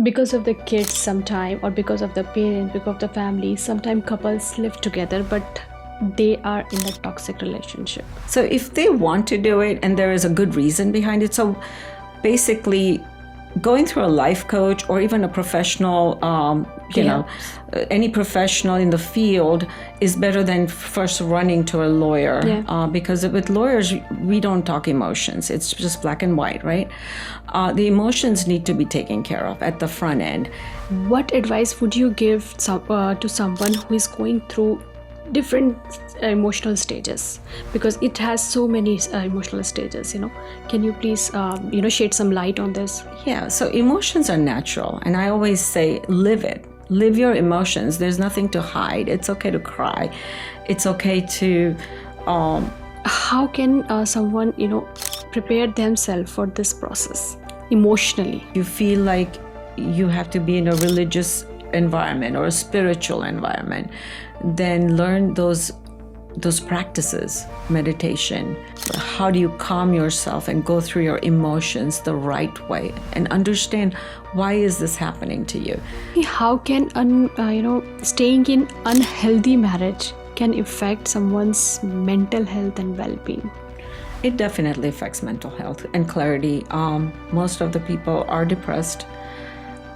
because of the kids sometime, or because of the parents, because of the family, sometimes couples live together but they are in a toxic relationship. So if they want to do it and there is a good reason behind it, so basically going through a life coach or even a professional, any professional in the field is better than first running to a lawyer. Because with lawyers, we don't talk emotions. It's just black and white, right? The emotions need to be taken care of at the front end. What advice would you give to someone who is going through different emotional stages, because it has so many emotional stages, can you please shed some light on this? So emotions are natural, and I always say live your emotions. There's nothing to hide. It's okay to cry. It's okay to how can someone prepare themselves for this process emotionally? You feel like you have to be in a religious environment or a spiritual environment, then learn those practices, meditation. How do you calm yourself and go through your emotions the right way and understand why is this happening to you? How can staying in unhealthy marriage can affect someone's mental health and well-being? It definitely affects mental health and clarity. Most of the people are depressed.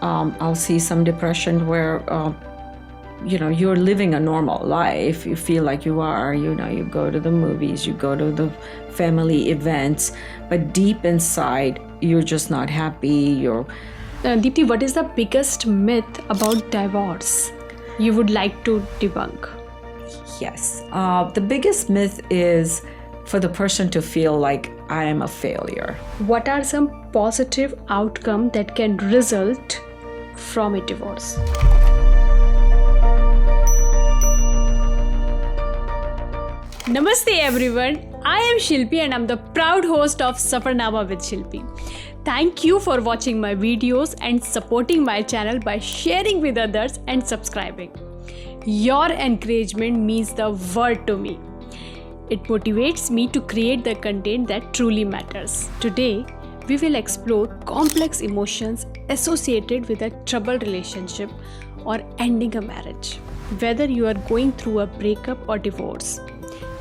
I'll see some depression where you're living a normal life. You feel like you are, you go to the movies, you go to the family events, but deep inside, you're just not happy. Deepti, what is the biggest myth about divorce you would like to debunk? Yes. The biggest myth is for the person to feel like I am a failure. What are some positive outcomes that can result from a divorce? Namaste everyone, I am Shilpi and I'm the proud host of Safarnama with Shilpi. Thank you for watching my videos and supporting my channel by sharing with others and subscribing. Your encouragement means the world to me. It motivates me to create the content that truly matters. Today, we will explore complex emotions associated with a troubled relationship or ending a marriage. Whether you are going through a breakup or divorce,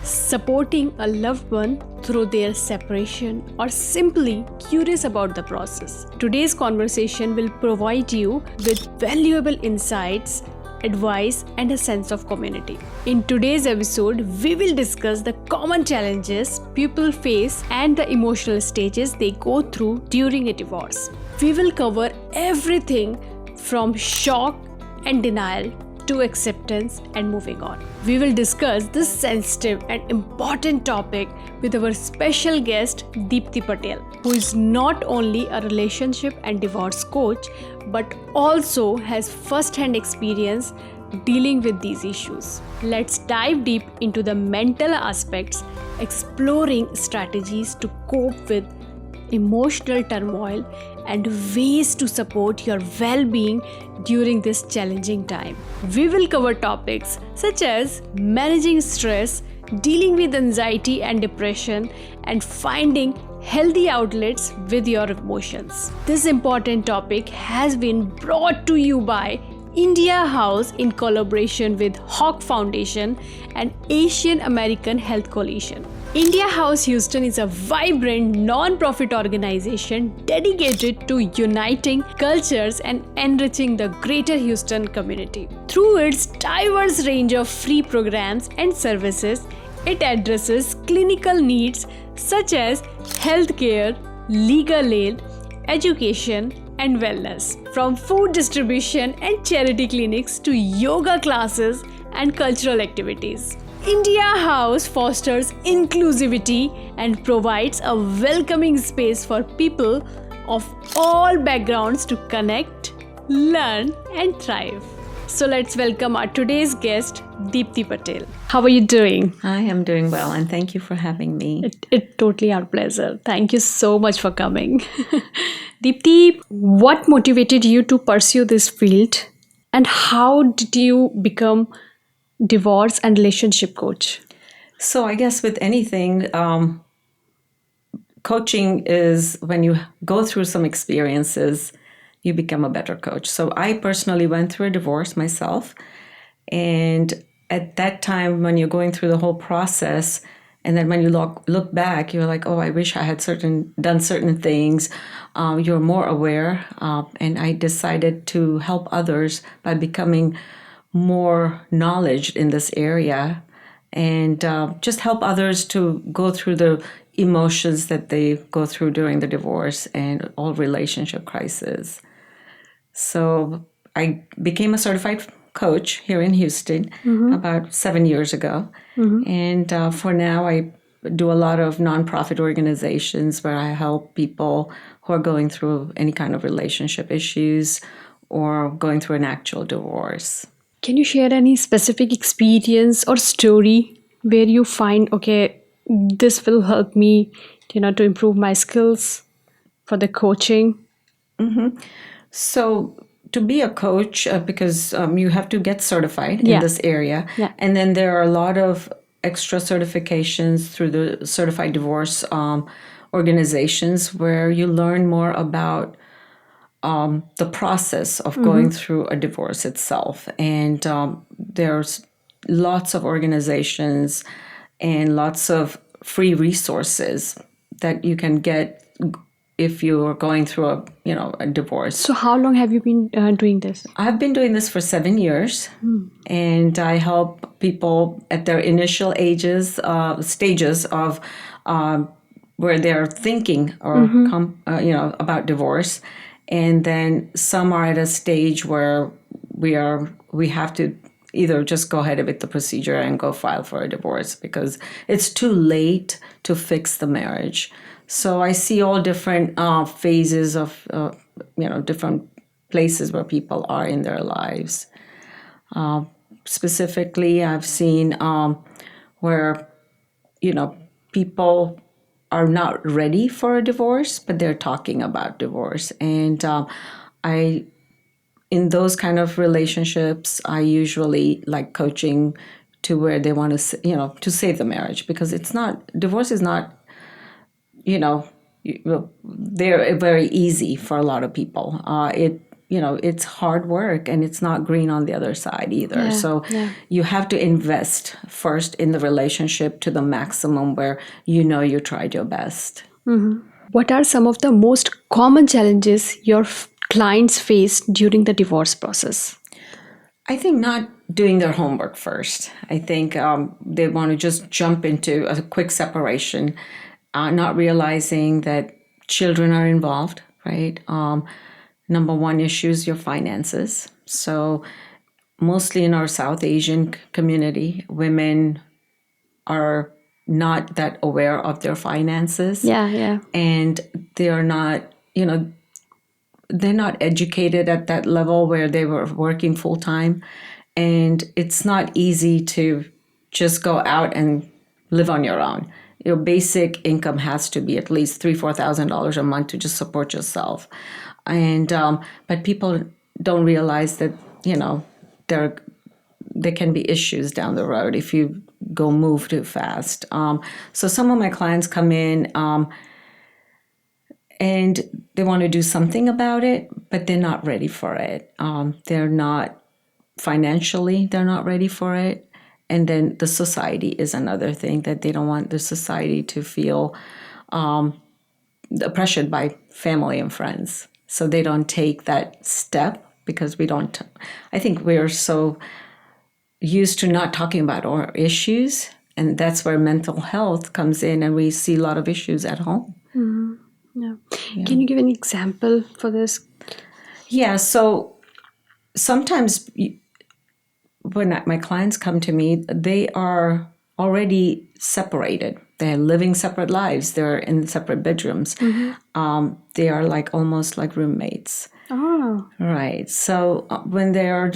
supporting a loved one through their separation, or simply curious about the process, today's conversation will provide you with valuable insights, advice, and a sense of community. In today's episode, we will discuss the common challenges people face and the emotional stages they go through during a divorce. We will cover everything from shock and denial to acceptance and moving on. We will discuss this sensitive and important topic with our special guest Deepti Patel, who is not only a relationship and divorce coach but also has first-hand experience dealing with these issues. Let's dive deep into the mental aspects, exploring strategies to cope with emotional turmoil and ways to support your well-being during this challenging time. We will cover topics such as managing stress, dealing with anxiety and depression, and finding healthy outlets with your emotions. This important topic has been brought to you by India House in collaboration with Hawk Foundation and Asian American Health Coalition. India House Houston is a vibrant non-profit organization dedicated to uniting cultures and enriching the greater Houston community. Through its diverse range of free programs and services, it addresses clinical needs such as healthcare, legal aid, education, and wellness. From food distribution and charity clinics to yoga classes and cultural activities, India House fosters inclusivity and provides a welcoming space for people of all backgrounds to connect, learn, and thrive. So let's welcome our today's guest, Deepti Patel. How are you doing? I am doing well, and thank you for having me. It's totally our pleasure. Thank you so much for coming. Deepti, what motivated you to pursue this field, and how did you become divorce and relationship coach? So I guess with anything, coaching is when you go through some experiences you become a better coach. So I personally went through a divorce myself. And at that time, when you're going through the whole process, and then when you look back, you're like, oh, I wish I had done certain things. You're more aware. And I decided to help others by becoming more knowledge in this area, and just help others to go through the emotions that they go through during the divorce and all relationship crises. So I became a certified coach here in Houston about 7 years ago. And for now, I do a lot of nonprofit organizations where I help people who are going through any kind of relationship issues or going through an actual divorce. Can you share any specific experience or story where you find, okay, this will help me, to improve my skills for the coaching? So to be a coach, because you have to get certified in this area. Yeah. And then there are a lot of extra certifications through the certified divorce organizations where you learn more about the process of going through a divorce itself. And there's lots of organizations and lots of free resources that you can get if you're going through a divorce. So how long have you been doing this? I've been doing this for 7 years, and I help people at their initial stages of where they're thinking or about divorce, and then some are at a stage where we have to either just go ahead with the procedure and go file for a divorce because it's too late to fix the marriage. So I see all different phases of, different places where people are in their lives. Specifically, I've seen where, people are not ready for a divorce, but they're talking about divorce. And in those kind of relationships, I usually like coaching to where they want to, to save the marriage, because divorce is not, they're very easy for a lot of people. It's hard work, and it's not green on the other side either. You have to invest first in the relationship to the maximum where you tried your best. What are some of the most common challenges your clients face during the divorce process? I think not doing their homework first. I think they want to just jump into a quick separation, not realizing that children are involved, right? Number one issue is your finances. So mostly in our South Asian community, women are not that aware of their finances. Yeah. And they are not, they're not educated at that level where they were working full time. And it's not easy to just go out and live on your own. Your basic income has to be at least $3,000-$4,000 a month to just support yourself. And but people don't realize that, there can be issues down the road if you go move too fast. So some of my clients come in and they want to do something about it, but they're not ready for it. They're not financially, they're not ready for it. And then the society is another thing, that they don't want the society to feel pressured by family and friends. So they don't take that step because I think we're so used to not talking about our issues. And that's where mental health comes in, and we see a lot of issues at home. Yeah. Can you give an example for this? Yeah, so sometimes when my clients come to me, they are already separated. They're living separate lives. They're in separate bedrooms. They are almost like roommates. Oh. Right. So when they are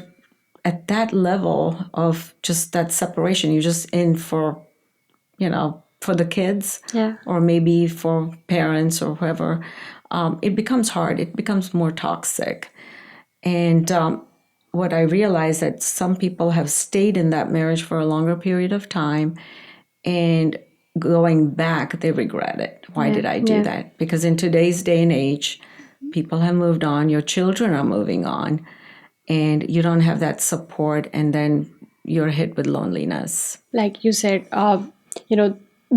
at that level of just that separation, you're just in for the kids, or maybe for parents or whoever, it becomes hard. It becomes more toxic. And what I realized that some people have stayed in that marriage for a longer period of time, and going back, they regret it. Why did I do that? Because in today's day and age, People have moved on, your children are moving on, and you don't have that support, and then you're hit with loneliness. Like you said,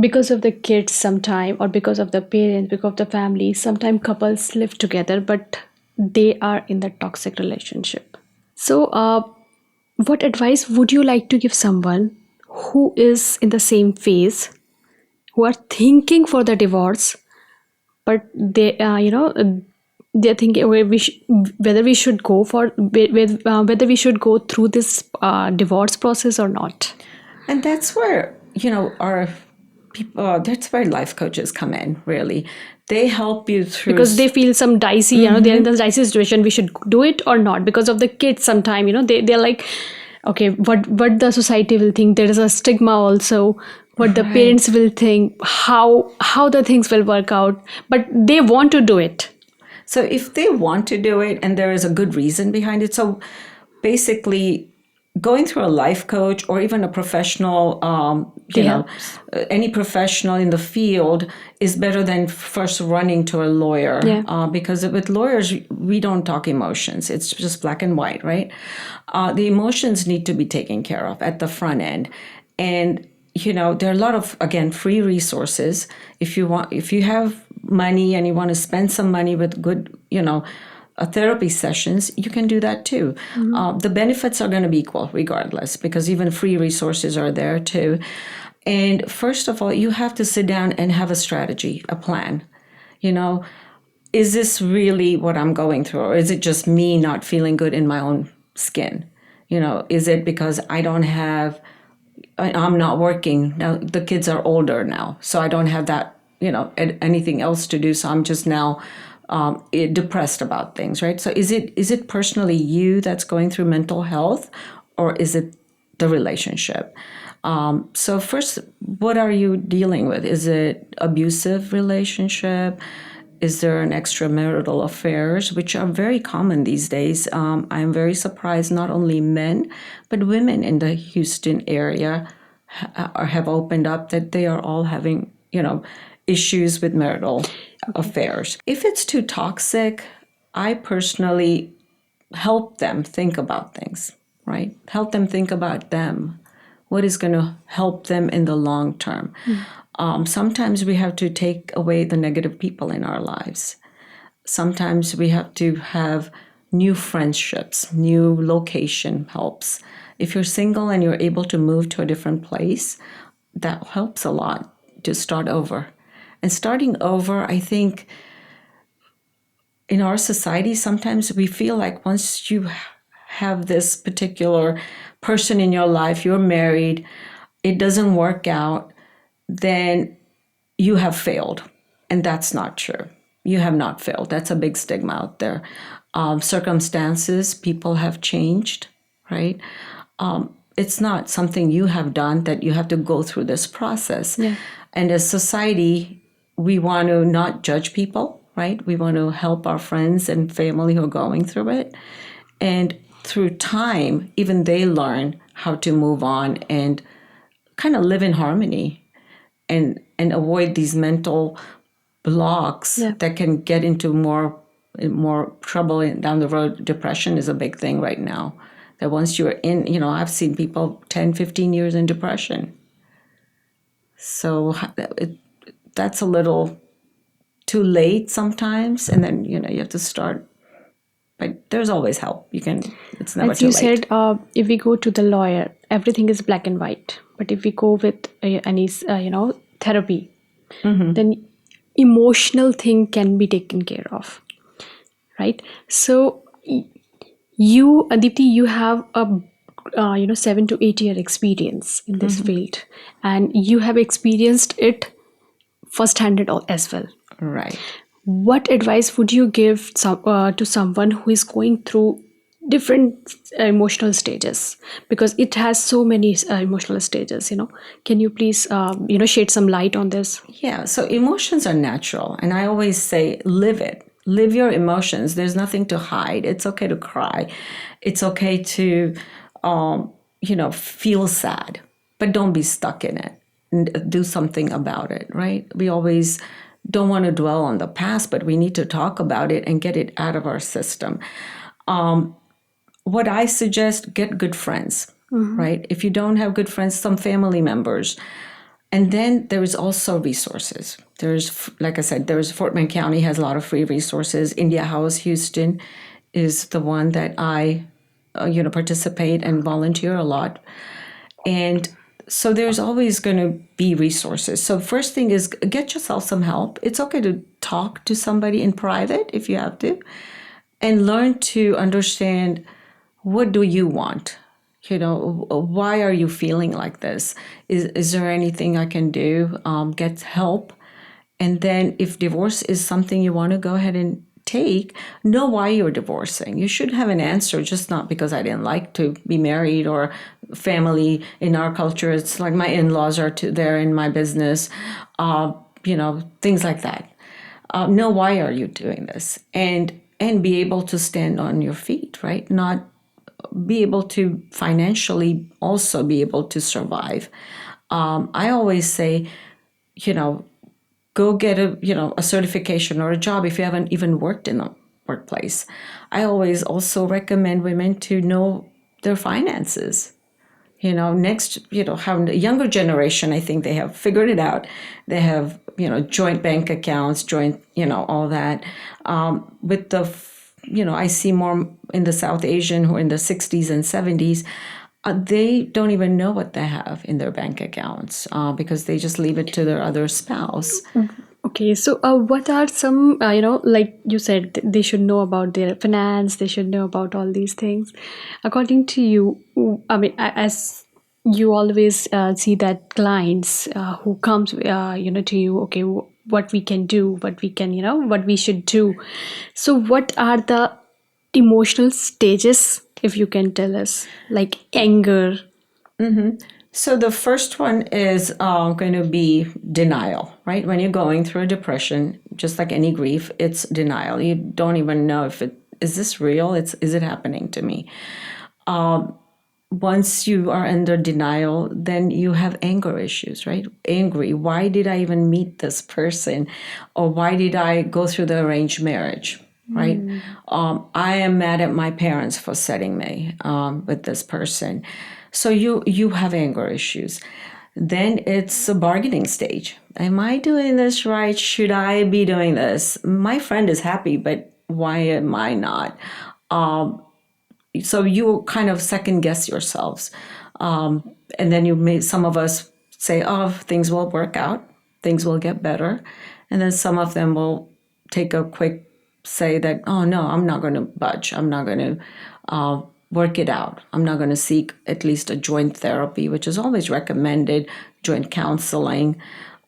because of the kids sometime, or because of the parents, because of the family, sometimes couples live together, but they are in the toxic relationship. So, what advice would you like to give someone who is in the same phase, who are thinking for the divorce, but they're thinking whether we should go for whether we should go through this divorce process or not? And that's where, our people, that's where life coaches come in, really. They help you through. Because they feel some dicey, they're in the dicey situation, we should do it or not, because of the kids sometime, they're like, okay, what the society will think, there is a stigma also, what the parents will think, how the things will work out, but they want to do it. So if they want to do it and there is a good reason behind it, so basically going through a life coach or even a professional, any professional in the field is better than first running to a lawyer. Because with lawyers, we don't talk emotions. It's just black and white, right? The emotions need to be taken care of at the front end. And there are a lot of, again, free resources. If you have money and you want to spend some money with good, therapy sessions, you can do that too. The benefits are going to be equal regardless, because even free resources are there too. And first of all, you have to sit down and have a strategy, a plan. Is this really what I'm going through? Or is it just me not feeling good in my own skin? Is it because I'm not working now? The kids are older now, so I don't have that, anything else to do. So I'm just now depressed about things, right? So is it personally you that's going through mental health, or is it the relationship? So first, what are you dealing with? Is it abusive relationship? Is there an extramarital affairs, which are very common these days? I'm very surprised not only men, but women in the Houston area have opened up that they are all having, issues with marital affairs. If it's too toxic, I personally help them think about things, right? Help them think about them. What is going to help them in the long term? Sometimes we have to take away the negative people in our lives. Sometimes we have to have new friendships, new location helps. If you're single and you're able to move to a different place, that helps a lot to start over. And starting over, I think, in our society, sometimes we feel like once you have this particular person in your life, you're married, it doesn't work out, then you have failed. And that's not true. You have not failed. That's a big stigma out there. Circumstances, people have changed, right? It's not something you have done that you have to go through this process. And as society, we want to not judge people, right? We want to help our friends and family who are going through it. And through time, even they learn how to move on and kind of live in harmony and avoid these mental blocks that can get into more trouble down the road. Depression is a big thing right now. That once you're in, I've seen people 10, 15 years in depression. So that's a little too late sometimes. And then, you have to start. But there's always help. It's never As too you late. said, if we go to the lawyer, everything is black and white. But if we go with any, therapy, then emotional thing can be taken care of, right? So you, Deepti, you have a 7 to 8 year experience in this field, and you have experienced it first-handed as well. Right. What advice would you give to someone who is going through different emotional stages? Because it has so many emotional stages, Can you please, shed some light on this? Yeah, so emotions are natural. And I always say, live it. Live your emotions. There's nothing to hide. It's okay to cry. It's okay to, feel sad. But don't be stuck in it. And do something about it, right? We always don't want to dwell on the past, but we need to talk about it and get it out of our system. What I suggest, get good friends, right? If you don't have good friends, some family members. And then there is also resources. There's, like I said, there's Fort Wayne County has a lot of free resources. India House Houston is the one that I, participate and volunteer a lot. And so there's always going to be resources. So first thing is get yourself some help. It's okay to talk to somebody in private if you have to, and learn to understand, what do you want? Why are you feeling like this? Is there anything I can do? Get help. And then if divorce is something you want to go ahead and take, know why you're divorcing. You should have an answer, just not because I didn't like to be married, or family. In our culture, it's like my in-laws are there in my business, things like that. Know why are you doing this, and be able to stand on your feet, right? Not be able to financially also be able to survive. I always say, go get a certification or a job if you haven't even worked in a workplace. I always also recommend women to know their finances. Next, how the younger generation, I think they have figured it out. They have, joint bank accounts, joint, all that. With the, I see more in the South Asian who are in the 60s and 70s. They don't even know what they have in their bank accounts because they just leave it to their other spouse. Okay, so what are some, like you said, they should know about their finance, they should know about all these things. According to you, as you always see that clients who comes, to you, okay, what we can do, what we can, what we should do. So what are the emotional stages, if you can tell us, like anger? So the first one is going to be denial, right? When you're going through a depression, just like any grief, it's denial. You don't even know if is this real? Is it happening to me? Once you are under denial, then you have anger issues, right? Angry. Why did I even meet this person? Or why did I go through the arranged marriage? Right? I am mad at my parents for setting me with this person. So you have anger issues. Then it's a bargaining stage. Am I doing this right? Should I be doing this? My friend is happy, but why am I not? So you kind of second guess yourselves. And then some of us say, oh, things will work out. Things will get better. And then some of them will take a quick say that, oh, no, I'm not going to budge. I'm not going to work it out. I'm not going to seek at least a joint therapy, which is always recommended, joint counseling,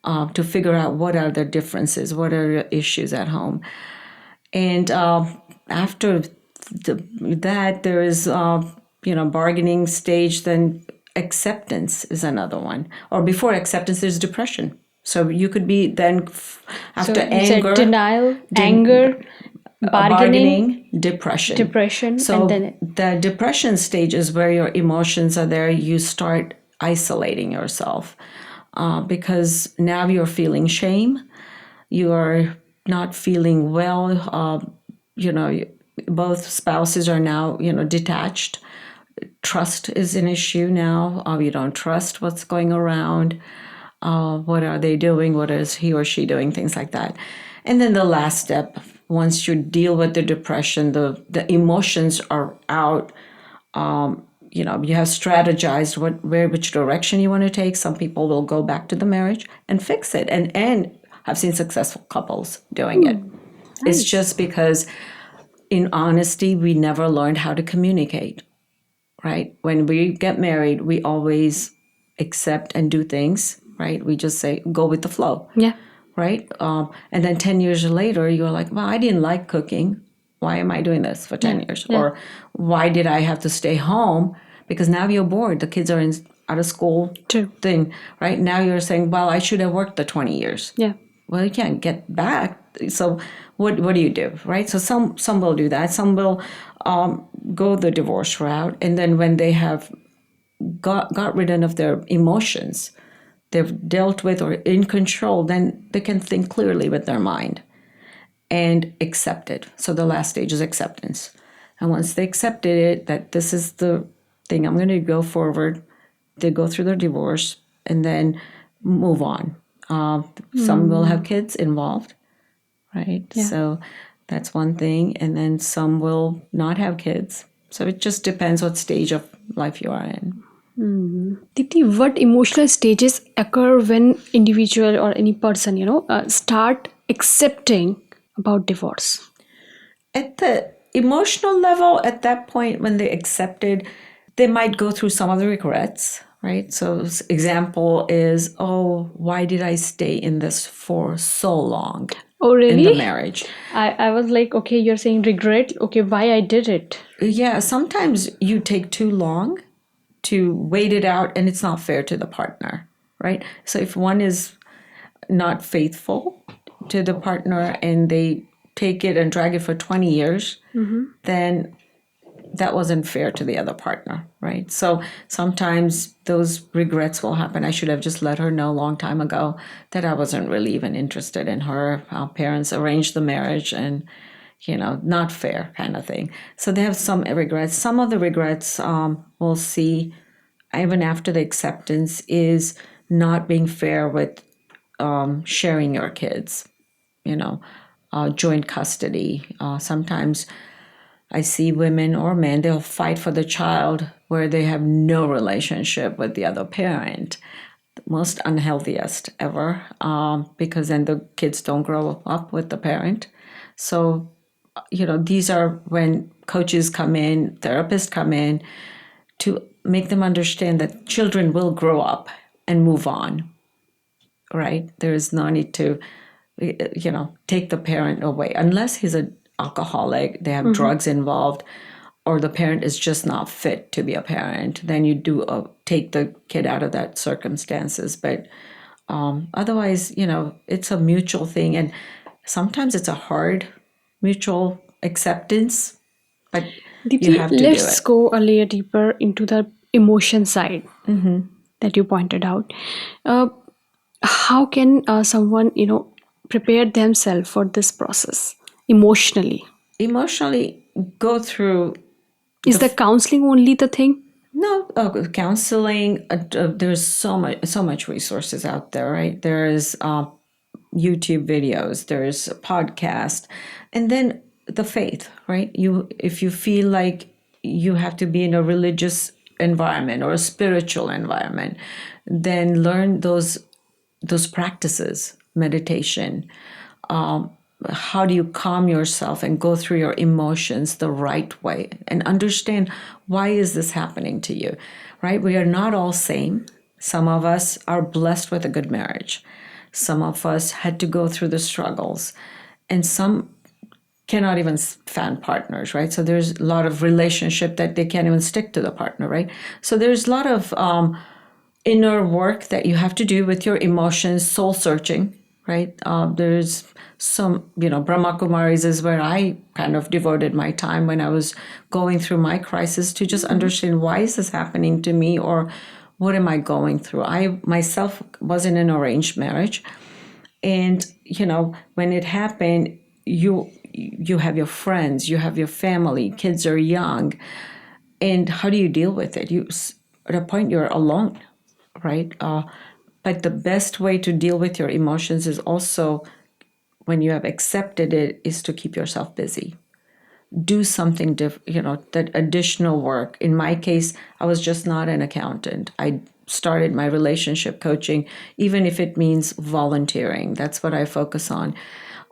to figure out what are the differences, what are the issues at home. And after that, there is, bargaining stage, then acceptance is another one. Or before acceptance, there's depression. So you could be then after So you anger, said denial, anger, bargaining, depression. So and then the depression stage is where your emotions are there. You start isolating yourself because now you're feeling shame. You are not feeling well. Both spouses are now, detached. Trust is an issue now. You don't trust what's going around. What are they doing? What is he or she doing? Things like that. And then the last step, once you deal with the depression, the emotions are out. You have strategized which direction you want to take. Some people will go back to the marriage and fix it. And I've seen successful couples doing it. Nice. It's just because in honesty, we never learned how to communicate, right? When we get married, we always accept and do things, right? We just say, go with the flow. Yeah. Right? And then 10 years later, you're like, well, I didn't like cooking. Why am I doing this for 10 years? Yeah. Or why did I have to stay home? Because now you're bored. The kids are out of school. True. Thing, right? Now you're saying, well, I should have worked the 20 years. Yeah. Well, you can't get back. So what do you do, right? So some will do that. Some will go the divorce route. And then when they have got rid of their emotions, they've dealt with or in control, then they can think clearly with their mind and accept it. So the last stage is acceptance. And once they accepted it, that this is the thing, I'm going to go forward, they go through their divorce and then move on. Some will have kids involved, right? Yeah. So that's one thing. And then some will not have kids. So it just depends what stage of life you are in. Deepti, what emotional stages occur when individual or any person, start accepting about divorce? At the emotional level, at that point, when they accepted, they might go through some of the regrets, right? So, example is, oh, why did I stay in this for so long? Oh, really? In the marriage. I was like, okay, you're saying regret. Okay, why I did it? Yeah, sometimes you take too long to wait it out, and it's not fair to the partner, right? So if one is not faithful to the partner and they take it and drag it for 20 years, then that wasn't fair to the other partner, right? So sometimes those regrets will happen. I should have just let her know a long time ago that I wasn't really even interested in her. Our parents arranged the marriage and, not fair kind of thing. So they have some regrets. Some of the regrets we'll see even after the acceptance is not being fair with sharing your kids, joint custody. Sometimes I see women or men, they'll fight for the child where they have no relationship with the other parent. The most unhealthiest ever, because then the kids don't grow up with the parent. So, these are when coaches come in, therapists come in to make them understand that children will grow up and move on, right? There is no need to, take the parent away unless he's an alcoholic, they have drugs involved, or the parent is just not fit to be a parent. Then you do take the kid out of that circumstances. But otherwise, it's a mutual thing, and sometimes it's a hard mutual acceptance, but you have to do Let's it. go a layer deeper into the emotion side that you pointed out. How can someone, prepare themselves for this process emotionally? Emotionally go through. Is the counseling only the thing? No, counseling. There's so much resources out there, right? There's YouTube videos, there's a podcast, and then the faith, right? If you feel like you have to be in a religious environment or a spiritual environment, then learn those practices, meditation. How do you calm yourself and go through your emotions the right way and understand why is this happening to you, right? We are not all same. Some of us are blessed with a good marriage. Some of us had to go through the struggles, and some cannot even find partners, right? So there's a lot of relationship that they can't even stick to the partner, right? So there's a lot of inner work that you have to do with your emotions, soul searching, right? There's some, Brahma Kumaris is where I kind of devoted my time when I was going through my crisis to just understand why is this happening to me, or what am I going through? I myself was in an arranged marriage, and when it happened, you have your friends, you have your family, kids are young, and how do you deal with it? At a point you're alone, right? But the best way to deal with your emotions is also, when you have accepted it, is to keep yourself busy. Do something different, that additional work. In my case, I was just not an accountant. I started my relationship coaching, even if it means volunteering. That's what I focus on.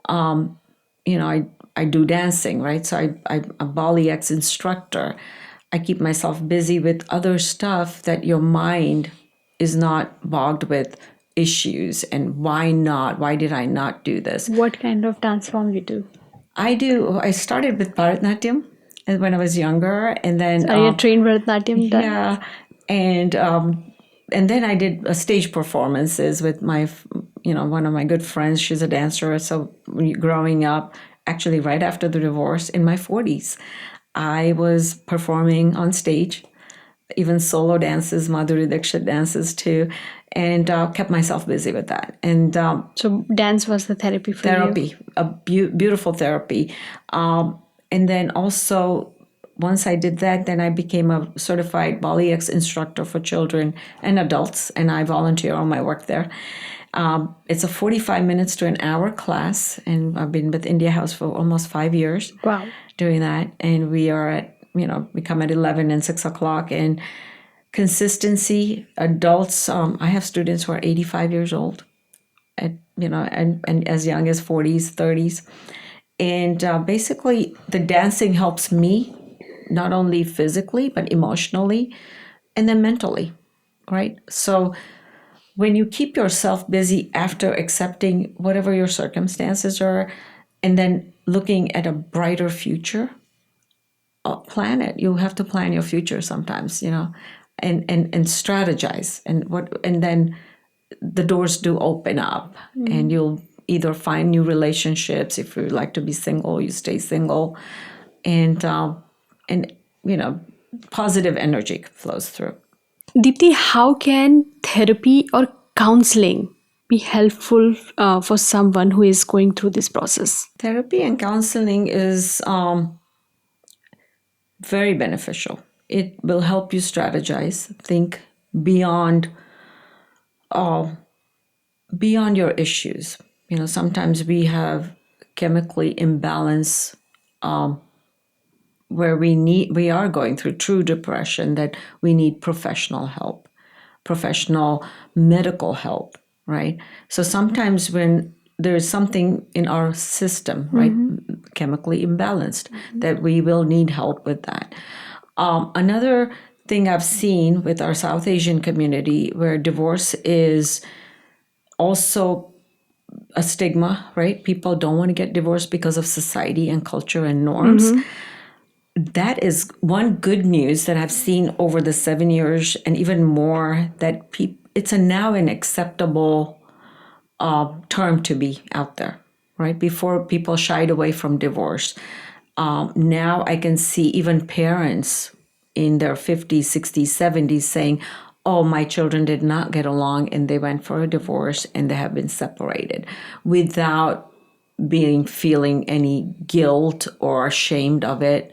I do dancing, right? So I'm a Bali X instructor. I keep myself busy with other stuff that your mind is not bogged with issues and why not? Why did I not do this? What kind of dance form you do? I started with Bharatanatyam when I was younger, and then Are you a trained Bharatanatyam dancer? yeah, and then I did stage performances with my, one of my good friends. She's a dancer. So growing up, actually right after the divorce in my 40s, I was performing on stage even solo dances, Madhuri Dixit dances too, and kept myself busy with that. And So dance was the therapy for you. therapy, a beautiful therapy. And then also, once I did that, then I became a certified Bali X instructor for children and adults, and I volunteer on my work there. It's a 45 minutes to an hour class, and I've been with India House for almost 5 years. Wow. Doing that. And we are at, we come at 11 and 6 o'clock. And consistency, adults, I have students who are 85 years old, and as young as 40s, 30s. And basically, the dancing helps me not only physically, but emotionally and then mentally, right? So when you keep yourself busy after accepting whatever your circumstances are, and then looking at a brighter future, plan it. You have to plan your future sometimes, and strategize. And then the doors do open up, and you'll either find new relationships. If you like to be single, you stay single, and positive energy flows through. Deepti, how can therapy or counseling be helpful for someone who is going through this process? Therapy and counseling is very beneficial. It will help you strategize, think beyond your issues. Sometimes we have chemically imbalance where we are going through true depression, that we need professional help, professional medical help, right? So sometimes when there's something in our system, right, chemically imbalanced, that we will need help with that. Another thing I've seen with our South Asian community, where divorce is also a stigma, right? People don't want to get divorced because of society and culture and norms. That is one good news that I've seen over the 7 years, and even more, that it's now an acceptable term to be out there, right? Before, people shied away from divorce. Now I can see even parents in their 50s, 60s, 70s saying, oh, my children did not get along and they went for a divorce and they have been separated, without feeling any guilt or ashamed of it.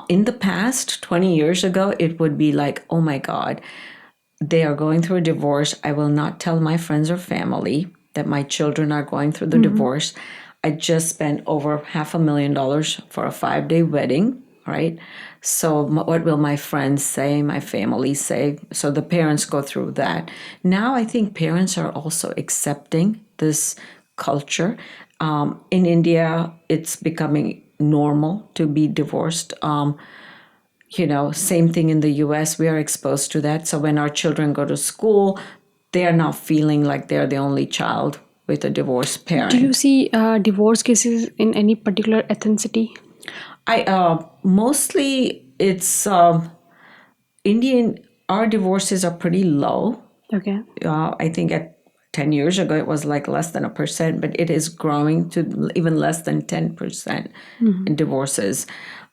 In the past, 20 years ago, it would be like, oh my God, they are going through a divorce. I will not tell my friends or family that my children are going through the divorce. I just spent over $500,000 for a 5-day wedding, right? So what will my friends say, my family say? So the parents go through that. Now I think parents are also accepting this culture. In India, it's becoming normal to be divorced. Same thing in the US, we are exposed to that. So when our children go to school, they are not feeling like they're the only child with a divorced parent. Do you see divorce cases in any particular ethnicity? Mostly it's Indian. Our divorces are pretty low. Okay. I think at 10 years ago, it was like less than 1%, but it is growing to even less than 10% in divorces.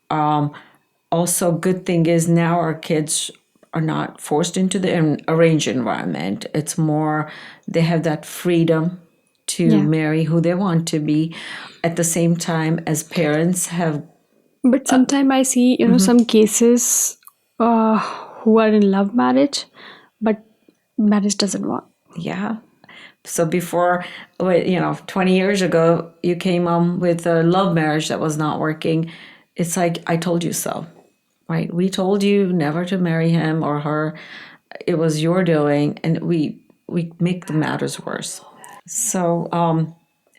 Also, good thing is now our kids are not forced into the arranged environment. It's more, they have that freedom to marry who they want to be. At the same time, as parents have. But sometimes I see, some cases who are in love marriage, but marriage doesn't work. Yeah. So before, 20 years ago, you came with a love marriage that was not working. It's like, I told you so, right? We told you never to marry him or her. It was your doing, and we make the matters worse. So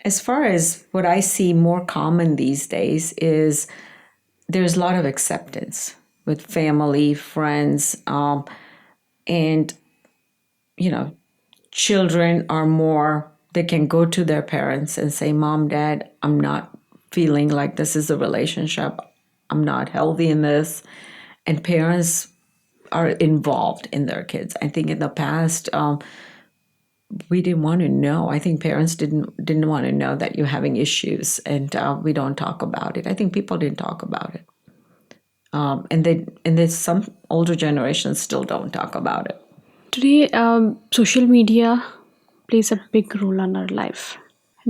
as far as what I see more common these days is there's a lot of acceptance with family, friends, and, children are more, they can go to their parents and say, Mom, Dad, I'm not feeling like this is a relationship. I'm not healthy in this. And parents are involved in their kids. I think in the past, we didn't want to know. I think parents didn't want to know that you're having issues, and we don't talk about it. I think people didn't talk about it. and there's some older generations still don't talk about it. Today, social media plays a big role in our life.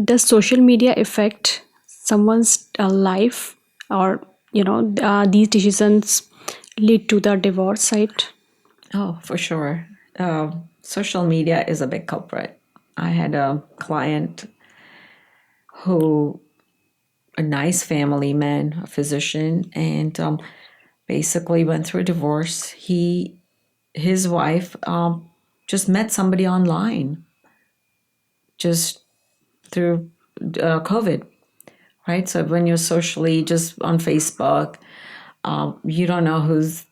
Does social media affect someone's life, or these decisions lead to the divorce side? Oh, for sure. Social media is a big culprit. I had a client who, a nice family man, a physician, and basically went through a divorce. His wife just met somebody online, just through COVID, right? So when you're socially just on Facebook, you don't know who's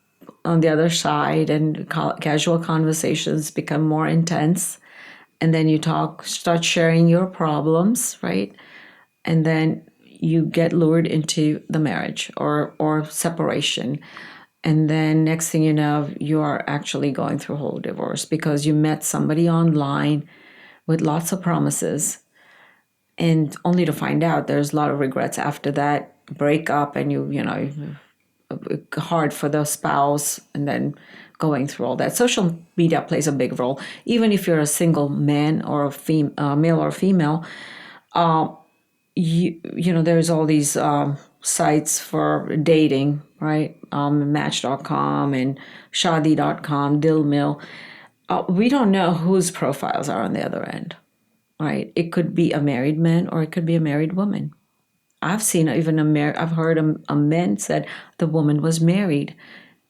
on the other side, and casual conversations become more intense. And then you start sharing your problems, right? And then you get lured into the marriage or separation. And then next thing you know, you are actually going through a whole divorce because you met somebody online with lots of promises, and only to find out there's a lot of regrets after that breakup, and hard for the spouse, and then going through all that. Social media plays a big role. Even if you're a single man or a male or female, there's all these sites for dating, right? Match.com and Shadi.com, Dil Mill. We don't know whose profiles are on the other end, right? It could be a married man or it could be a married woman. I've seen even I've heard a man said the woman was married,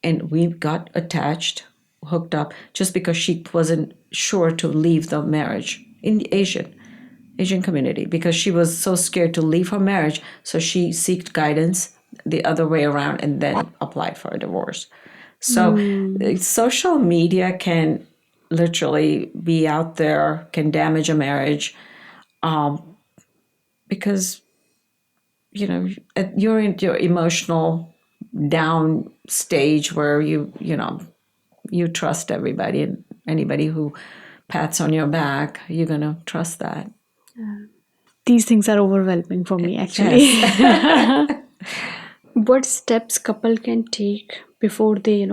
and we got attached, hooked up, just because she wasn't sure to leave the marriage in the Asian community, because she was so scared to leave her marriage, so she sought guidance the other way around and then applied for a divorce. So social media can literally be out there, can damage a marriage, because you're in your emotional down stage where you trust everybody, and anybody who pats on your back, you're gonna trust that. These things are overwhelming for me, actually. Yes. What steps couple can take before they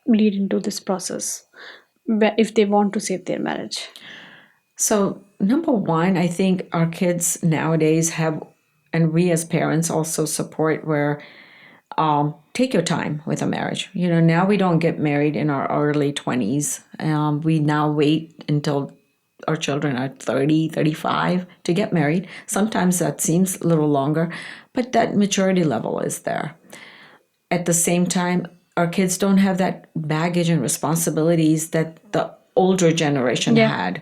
lead into this process, if they want to save their marriage? So number one, I think our kids nowadays have, and we as parents also support, where take your time with a marriage. Now we don't get married in our early 20s. We now wait until our children are 30, 35 to get married. Sometimes that seems a little longer, but that maturity level is there. At the same time, our kids don't have that baggage and responsibilities that the older generation had,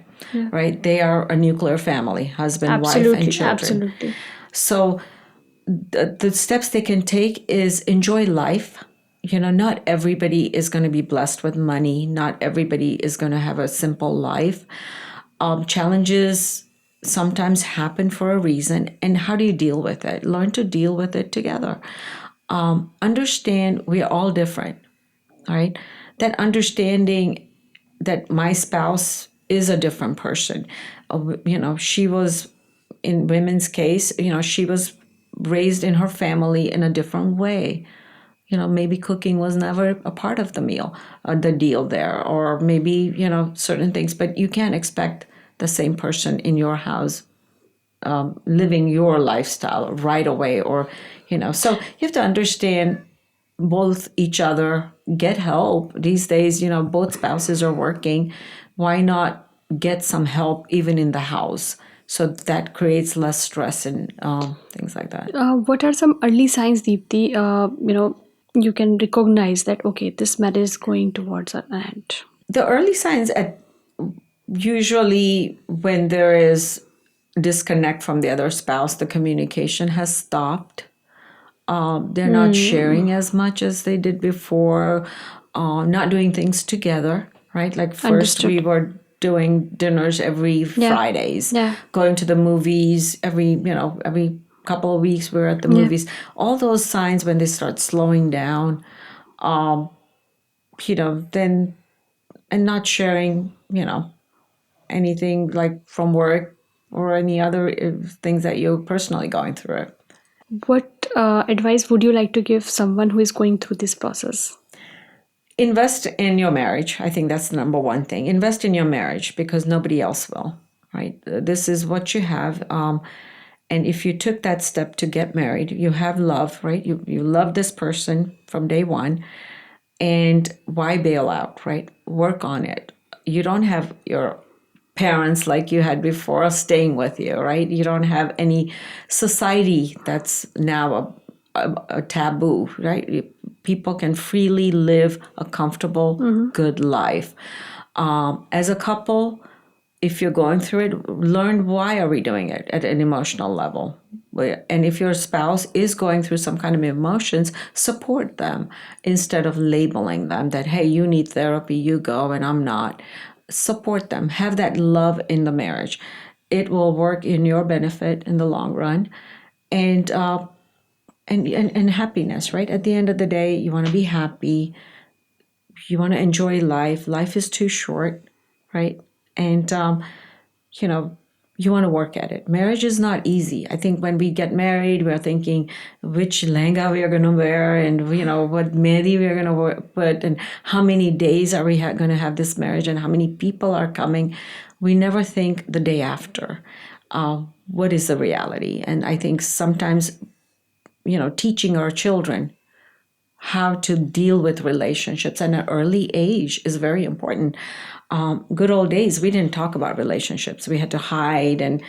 right? They are a nuclear family, husband, wife, and children. Absolutely. So the steps they can take is enjoy life. Not everybody is going to be blessed with money. Not everybody is going to have a simple life. Challenges sometimes happen for a reason. And how do you deal with it? Learn to deal with it together. Understand we're all different, right? That understanding that my spouse is a different person. She was, in women's case, she was raised in her family in a different way. Maybe cooking was never a part of the meal, the deal there, or maybe, certain things, but you can't expect the same person in your house living your lifestyle right away, or, so you have to understand both each other, get help. These days, both spouses are working. Why not get some help even in the house? So that creates less stress and things like that. What are some early signs, Deepti? You can recognize that, okay, this marriage is going towards an end. The early signs usually when there is disconnect from the other spouse, the communication has stopped. They're not sharing as much as they did before, not doing things together, right? Like first we were doing dinners every Fridays, going to the movies every couple of weeks we're at the movies. All those signs, when they start slowing down, then, and not sharing, anything like from work or any other things that you're personally going through. What advice would you like to give someone who is going through this process? Invest in your marriage. I think that's the number one thing. Invest in your marriage because nobody else will, right? This is what you have. And if you took that step to get married, you have love, right? You love this person from day one. And why bail out, right? Work on it. You don't have your parents like you had before staying with you, right? You don't have any society that's now a taboo, right? People can freely live a comfortable, good life. As a couple, if you're going through it, learn why are we doing it at an emotional level. And if your spouse is going through some kind of emotions, support them instead of labeling them that, hey, you need therapy, you go, and I'm not. Support them. Have that love in the marriage. It will work in your benefit in the long run. And happiness, right? At the end of the day, you want to be happy. You want to enjoy life. Life is too short, right? And you want to work at it. Marriage is not easy. I think when we get married, we're thinking which lehenga we are going to wear and, what mehndi we are going to put and how many days are we going to have this marriage and how many people are coming. We never think the day after. What is the reality? And I think sometimes, teaching our children how to deal with relationships at an early age is very important. Good old days, we didn't talk about relationships. We had to hide and,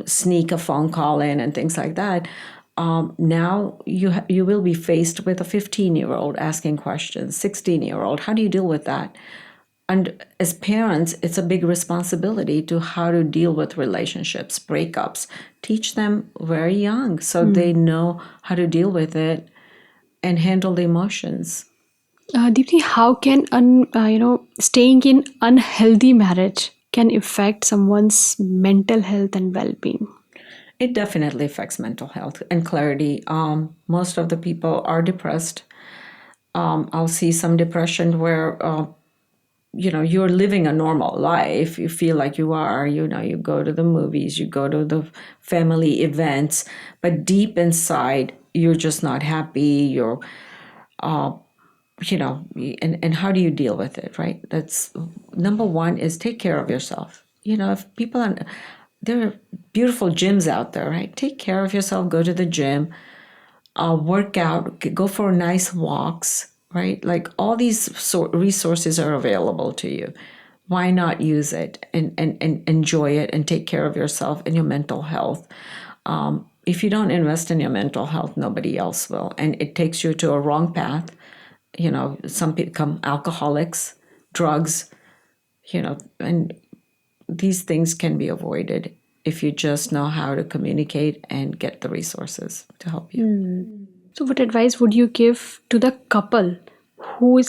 sneak a phone call in and things like that. Now you will be faced with a 15-year-old asking questions, 16-year-old. How do you deal with that? And as parents, it's a big responsibility to how to deal with relationships, breakups. Teach them very young so they know how to deal with it and handle the emotions. Deepti, how can staying in unhealthy marriage can affect someone's mental health and well-being? It definitely affects mental health and clarity. Most of the people are depressed. I'll see some depression where you're living a normal life. You feel like you are. You go to the movies, you go to the family events, but deep inside, you're just not happy. You're and how do you deal with it, right? That's number one is take care of yourself. If people are, there are beautiful gyms out there, right? Take care of yourself, go to the gym, work out, go for nice walks, right? Like all these resources are available to you. Why not use it and enjoy it and take care of yourself and your mental health? If you don't invest in your mental health, nobody else will. And it takes you to a wrong path. Some people become alcoholics, drugs, and these things can be avoided if you just know how to communicate and get the resources to help you. So what advice would you give to the couple who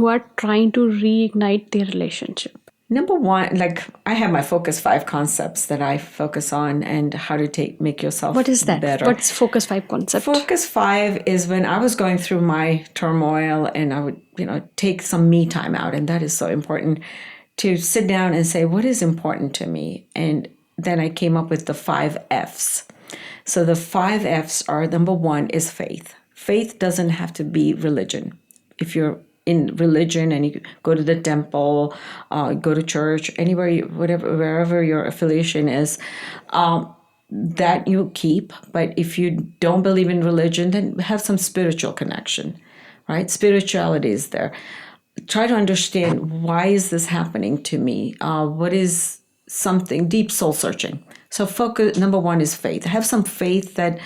are trying to reignite their relationship? Number one, like I have my Focus 5 concepts that I focus on and how to make yourself What is that? better. What's Focus 5 concept? Focus 5 is when I was going through my turmoil and I would, take some me time out. And that is so important to sit down and say, what is important to me? And then I came up with the 5 F's. So the 5 F's are, number one is faith. Faith doesn't have to be religion. If you're in religion and you go to the temple, go to church, anywhere, wherever your affiliation is, that you keep. But if you don't believe in religion, then have some spiritual connection, right? Spirituality is there. Try to understand, why is this happening to me? What is something deep soul searching? So focus, number one is faith. Have some faith that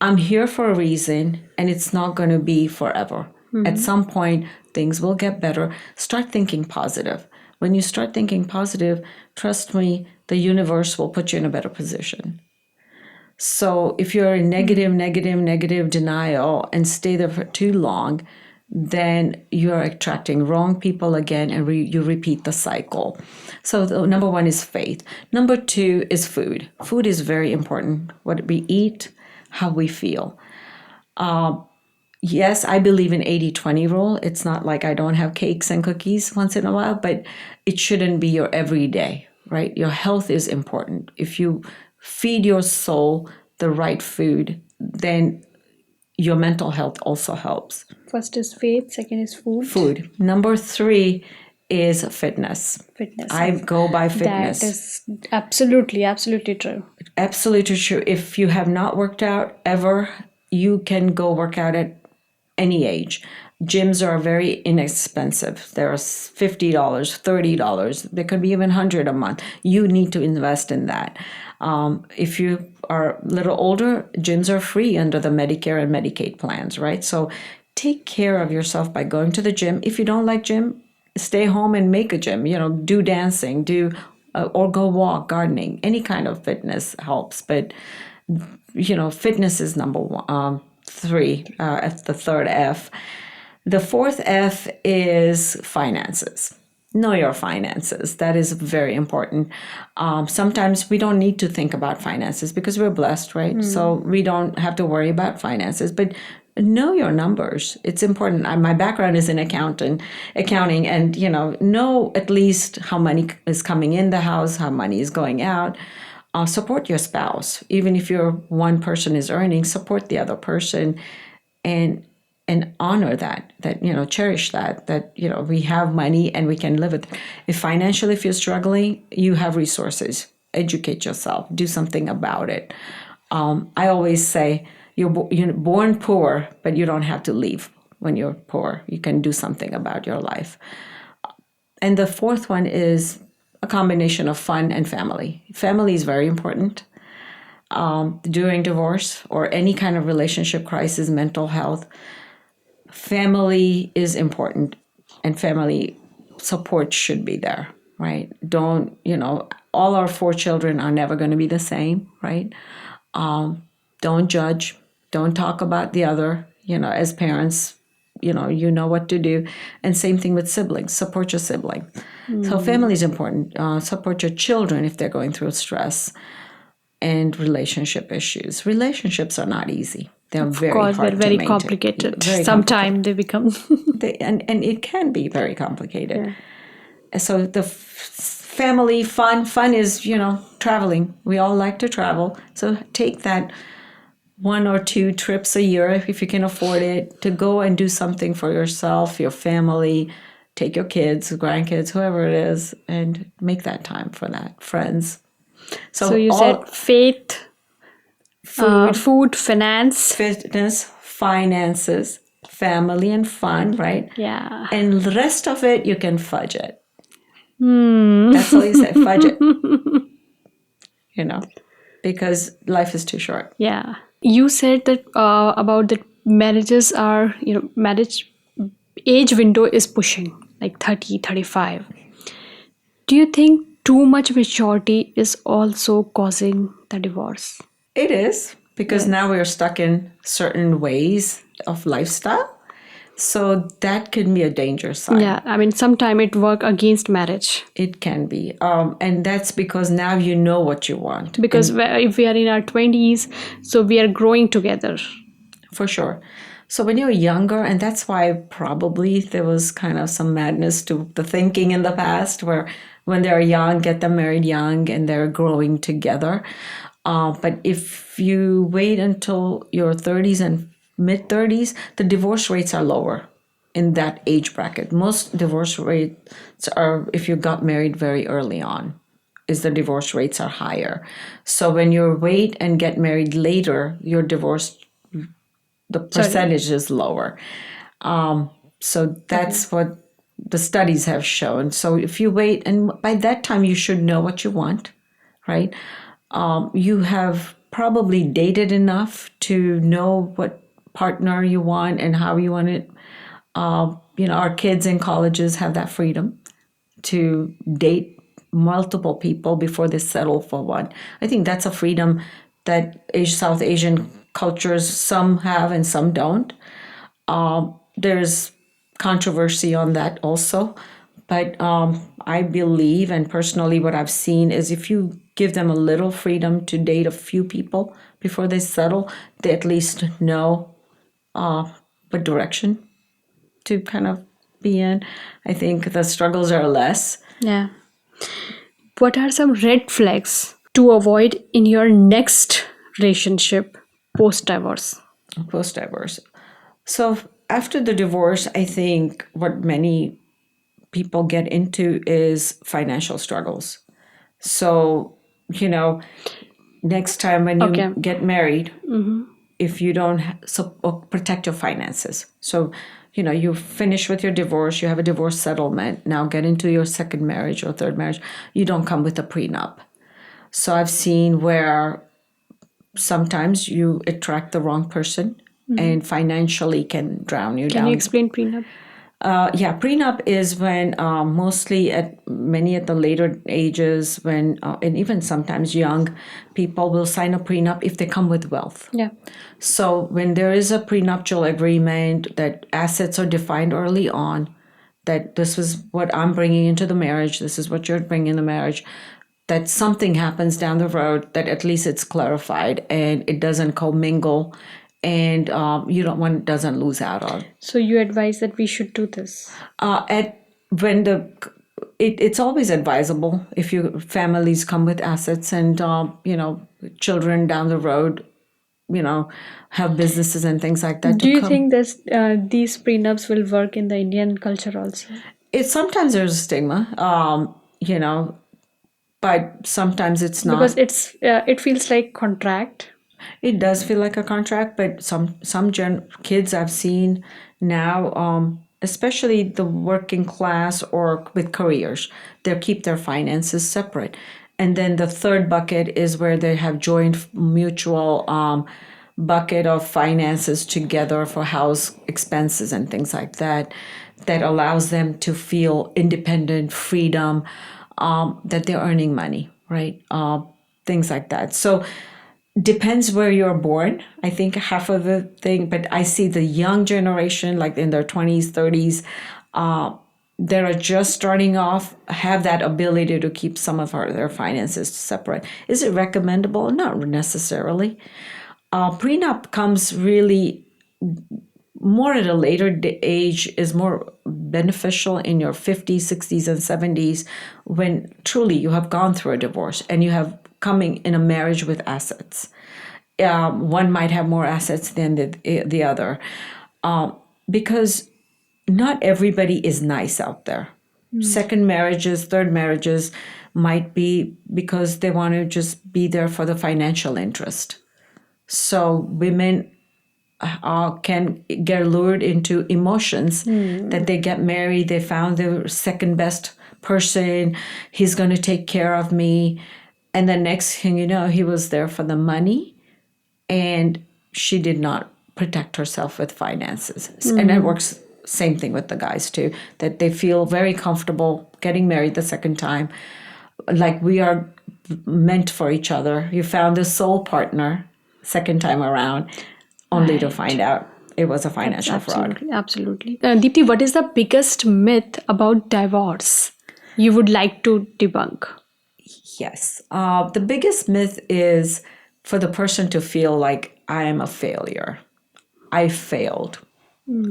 I'm here for a reason and it's not going to be forever. At some point, things will get better. Start thinking positive. When you start thinking positive, trust me, the universe will put you in a better position. So if you're in negative denial and stay there for too long, then you're attracting wrong people again and you repeat the cycle. So the number one is faith. Number two is food. Food is very important. What we eat, how we feel. Yes, I believe in 80-20 rule. It's not like I don't have cakes and cookies once in a while, but it shouldn't be your everyday, right? Your health is important. If you feed your soul the right food, then your mental health also helps. First is faith, second is food. Food. Number 3 is fitness. Fitness. I go by fitness. That is absolutely true. Absolutely true. If you have not worked out ever, you can go work out at any age. Gyms are very inexpensive. They're $50, $30. There could be even $100 a month. You need to invest in that. If you are a little older, gyms are free under the Medicare and Medicaid plans, right? So take care of yourself by going to the gym. If you don't like gym, stay home and make a gym. Do dancing, or go walk, gardening. Any kind of fitness helps. But fitness is number 3. The third F. The fourth F is finances. Know your finances. That is very important. Sometimes we don't need to think about finances because we're blessed, right? So we don't have to worry about finances. But know your numbers. It's important. My background is in accounting, and know at least how money is coming in the house, how money is going out. Support your spouse. Even if one person is earning, support the other person, and honor that cherish that we have money and we can live with it. If financially, if you're struggling, you have resources. Educate yourself. Do something about it. I always say you're born poor, but you don't have to leave when you're poor. You can do something about your life. And the fourth one is a combination of fun and family. Family is very important. During divorce or any kind of relationship crisis, mental health, family is important, and family support should be there, right? Don't, all our 4 children are never going to be the same, right? Don't judge. Don't talk about the other, as parents, you know what to do. And same thing with siblings. Support your sibling. So family is important. Support your children if they're going through stress and relationship issues. Relationships are not easy. They're very hard to maintain. They're very complicated. Sometimes they become... and it can be very complicated. Yeah. So the family, fun is, traveling. We all like to travel. So take that 1 or 2 trips a year, if you can afford it, to go and do something for yourself, your family. Take your kids, grandkids, whoever it is, and make that time for that. Friends. So you said faith, food, finance, fitness, finances, family, and fun, right? Yeah. And the rest of it, you can fudge it. That's all you say, fudge it. Because life is too short. Yeah. You said that about that marriages are, marriage age window is pushing, like 30, 35. Do you think too much maturity is also causing the divorce? It is, because now we're stuck in certain ways of lifestyle. So that can be a dangerous sign. Yeah, sometimes it works against marriage. It can be. And that's because now you know what you want. Because if we are in our 20s, so we are growing together. For sure. So when you're younger, and that's why probably there was kind of some madness to the thinking in the past, where when they're young, get them married young and they're growing together. But if you wait until your 30s and mid-30s, the divorce rates are lower in that age bracket. Most divorce rates are if you got married very early on, the divorce rates are higher. So when you wait and get married later, your divorce, the percentage is lower. So that's what the studies have shown. So if you wait, and by that time you should know what you want, right? You have probably dated enough to know what partner you want and how you want it. Our kids in colleges have that freedom to date multiple people before they settle for one. I think that's a freedom that South Asian cultures, some have and some don't. There's controversy on that also. But I believe, and personally what I've seen is if you give them a little freedom to date a few people before they settle, they at least know what direction to kind of be in. I think the struggles are less. Yeah. What are some red flags to avoid in your next relationship post-divorce? Post-divorce. So after the divorce, I think what many people get into is financial struggles. So, next time when Okay. you get married, if you don't protect your finances. So, you finish with your divorce, you have a divorce settlement, now get into your second marriage or third marriage, you don't come with a prenup. So I've seen where sometimes you attract the wrong person and financially can drown you Can down. you explain prenup? Prenup is when mostly many at the later ages, when and even sometimes young people will sign a prenup if they come with wealth. Yeah. So when there is a prenuptial agreement that assets are defined early on, that this is what I'm bringing into the marriage, this is what you're bringing in the marriage, that something happens down the road that at least it's clarified and it doesn't commingle, and you don't one doesn't lose out on. So you advise that we should do this. It's always advisable if your families come with assets and children down the road, have businesses and things like that. Do you think that these prenups will work in the Indian culture also? It's sometimes there's a stigma, but sometimes it's not. Because it feels like contract. It does feel like a contract, but some kids I've seen now, especially the working class or with careers, they keep their finances separate. And then the third bucket is where they have joint mutual bucket of finances together for house expenses and things like that, that allows them to feel independent, freedom, that they're earning money, right? Things like that. So depends where you're born. I think half of the thing, but I see the young generation, like in their 20s, 30s, that are just starting off, have that ability to keep some of their finances separate. Is it recommendable? Not necessarily. Prenup comes really more at a later age, is more beneficial in your 50s, 60s, and 70s, when truly you have gone through a divorce and you have coming in a marriage with assets. One might have more assets than the other, because not everybody is nice out there. Second marriages, third marriages might be because they want to just be there for the financial interest. So women can get lured into emotions that they get married, they found their second best person, he's going to take care of me. And the next thing you know, he was there for the money and she did not protect herself with finances. And it works same thing with the guys too, that they feel very comfortable getting married the second time, like we are meant for each other. You found a soul partner second time around, only to find out it was a financial fraud. Absolutely. Deepti, what is the biggest myth about divorce you would like to debunk? Yes. The biggest myth is for the person to feel like I am a failure. I failed.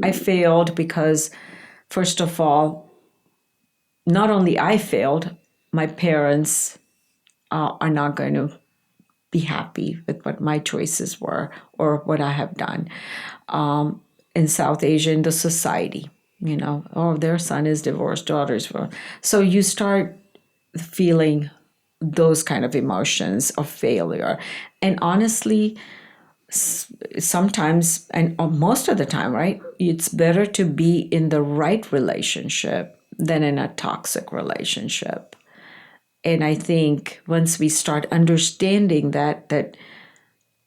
I failed because, first of all, not only I failed, my parents are not going to be happy with what my choices were or what I have done. In South Asia, in the society, their son is divorced, daughters were. So you start feeling those kind of emotions of failure. And honestly, sometimes, and most of the time, right, it's better to be in the right relationship than in a toxic relationship. And I think once we start understanding that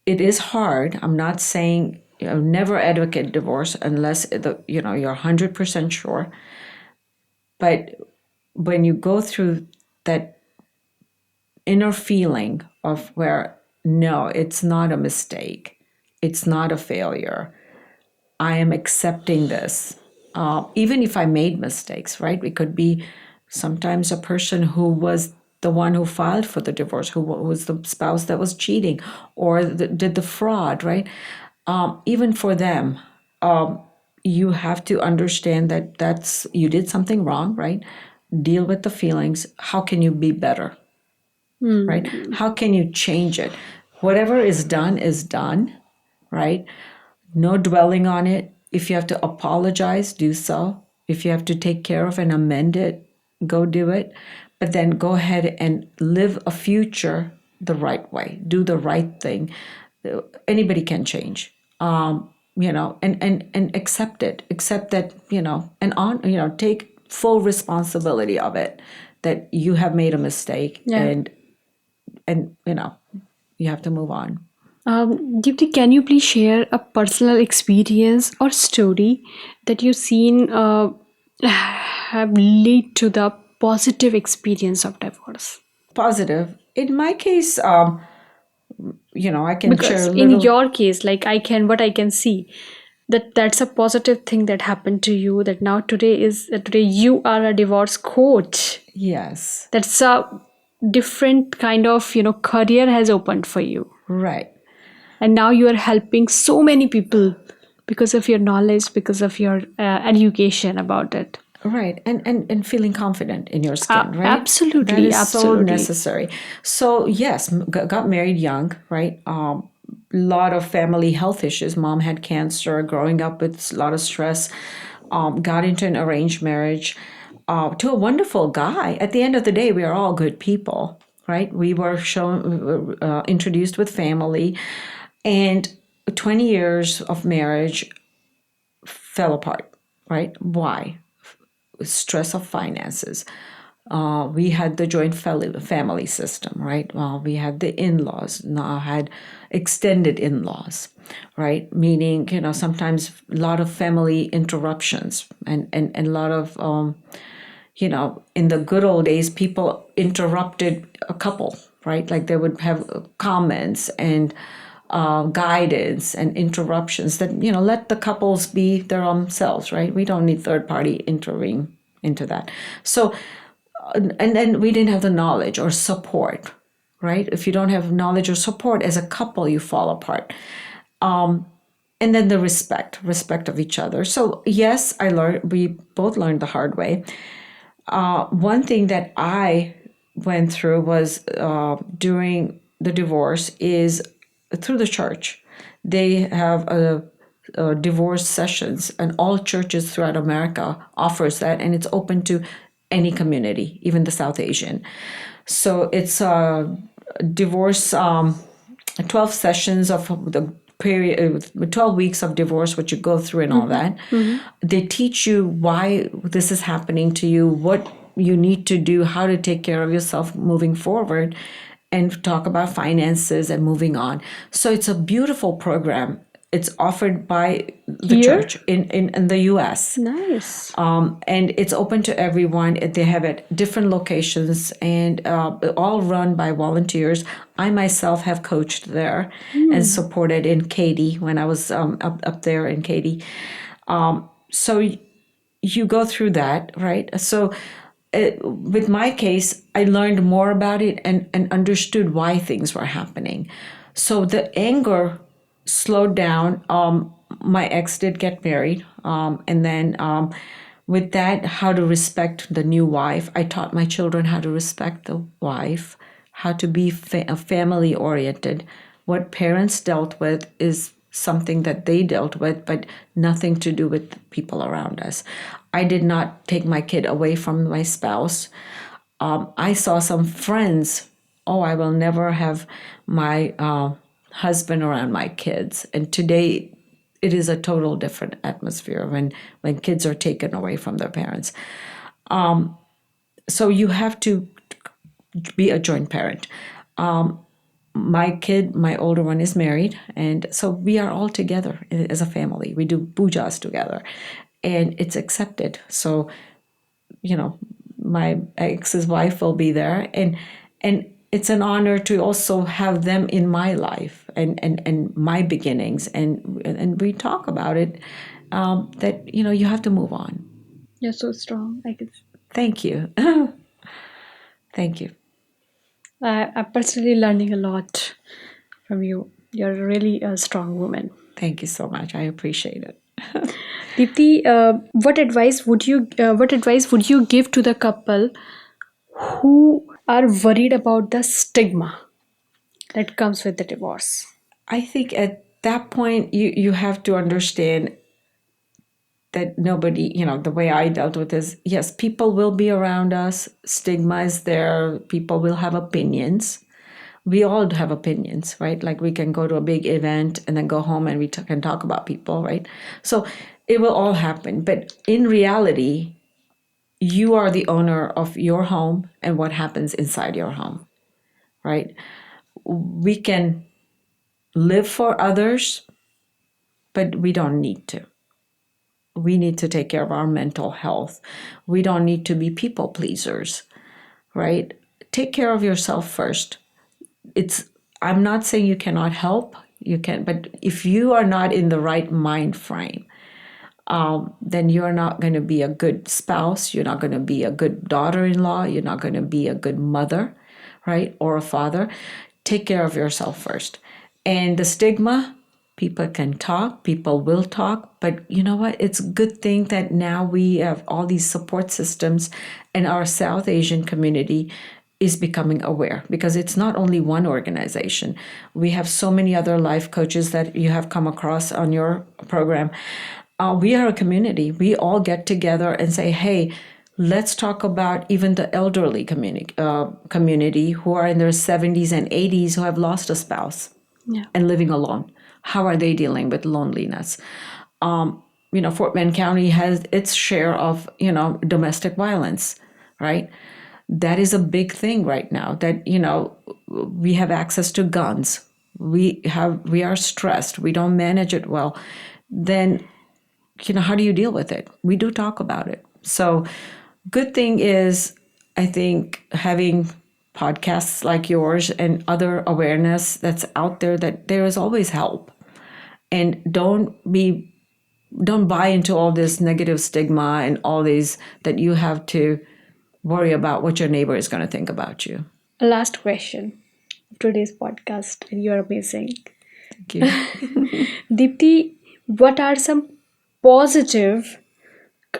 it is hard, I'm not saying, never advocate divorce unless you're 100% sure. But when you go through that inner feeling of where, no, it's not a mistake, it's not a failure, I am accepting this. Even if I made mistakes, right? It could be sometimes a person who was the one who filed for the divorce, who was the spouse that was cheating or did the fraud, right? Even for them, you have to understand that you did something wrong, right? Deal with the feelings. How can you be better, right? How can you change it? Whatever is done, right? No dwelling on it. If you have to apologize, do so. If you have to take care of and amend it, go do it. But then go ahead and live a future the right way. Do the right thing. Anybody can change. And accept it. Accept that, take full responsibility of it, that you have made a mistake, and you have to move on. Deepti, can you please share a personal experience or story that you've seen have lead to the positive experience of divorce? Positive. In my case, I can share Because a in little. your case, like what I can see, that's a positive thing that happened to you. That now today you are a divorce coach. Yes. That's a different kind of career has opened for you. Right. And now you are helping so many people because of your knowledge, because of your education about it. Right. And feeling confident in your skin, right? Absolutely, That is so absolutely. necessary. So yes, got married young, right? Lot of family health issues. Mom had cancer, growing up with a lot of stress. Got into an arranged marriage to a wonderful guy. At the end of the day, we are all good people, right? We were introduced with family, and 20 years of marriage fell apart, right? Why? Stress of finances. We had the joint family system, right? We had the in-laws, now had extended in-laws, right? Meaning, sometimes a lot of family interruptions and a lot of, in the good old days, people interrupted a couple, right? Like they would have comments and guidance and interruptions that, let the couples be their own selves, right? We don't need third party intervening into that. So, and then we didn't have the knowledge or support, right? If you don't have knowledge or support as a couple, you fall apart. And then the respect of each other. So yes, we both learned the hard way. One thing that I went through was during the divorce is through the church. They have divorce sessions, and all churches throughout America offers that, and it's open to any community, even the South Asian. So it's divorce, 12 sessions of the period, 12 weeks of divorce, what you go through and all that. They teach you why this is happening to you, what you need to do, how to take care of yourself moving forward, and talk about finances and moving on. So it's a beautiful program. It's offered by the church in the U.S. Nice. And it's open to everyone. They have it different locations and all run by volunteers. I myself have coached there and supported in Katy when I was up there in Katy. So you go through that, right? So with my case, I learned more about it and understood why things were happening. So the anger slowed down. My ex did get married. And then with that, how to respect the new wife. I taught my children how to respect the wife, how to be family oriented. What parents dealt with is something that they dealt with, but nothing to do with people around us. I did not take my kid away from my spouse. I saw some friends, I will never have my husband around my kids. And today, it is a total different atmosphere when kids are taken away from their parents. So you have to be a joint parent. My kid, my older one, is married, and so we are all together as a family. We do pujas together, and it's accepted. So, my ex's wife will be there, and it's an honor to also have them in my life and my beginnings, and we talk about it. That you have to move on. You're so strong. I can. Thank you. Thank you. I'm personally learning a lot from you. You're really a strong woman. Thank you so much. I appreciate it. Deepti, what advice would you give to the couple who are worried about the stigma that comes with the divorce? I think at that point, you have to understand that nobody, the way I dealt with is, yes, people will be around us. Stigma is there. People will have opinions. We all have opinions, right? Like we can go to a big event and then go home and we can talk about people, right? So it will all happen. But in reality, you are the owner of your home and what happens inside your home, right? We can live for others, but we don't need to. We need to take care of our mental health. We don't need to be people pleasers, right? Take care of yourself first. I'm not saying you cannot help, you can, but if you are not in the right mind frame, then you're not going to be a good spouse. You're not going to be a good daughter-in-law. You're not going to be a good mother, right? Or a father. Take care of yourself first. And the stigma, people can talk, people will talk, but you know what? It's a good thing that now we have all these support systems, and our South Asian community is becoming aware, because it's not only one organization. We have so many other life coaches that you have come across on your program. We are a community. We all get together and say, hey, let's talk about even the elderly community who are in their 70s and 80s who have lost a spouse and living alone. How are they dealing with loneliness? Fort Bend County has its share of, domestic violence, right? That is a big thing right now, that, we have access to guns. We are stressed. We don't manage it well. Then, how do you deal with it? We do talk about it. So good thing is, I think, having podcasts like yours and other awareness that's out there, that there is always help. And don't buy into all this negative stigma and all these, that you have to worry about what your neighbor is going to think about you. Last question of today's podcast, and you're amazing. Thank you. Deepti, what are some positive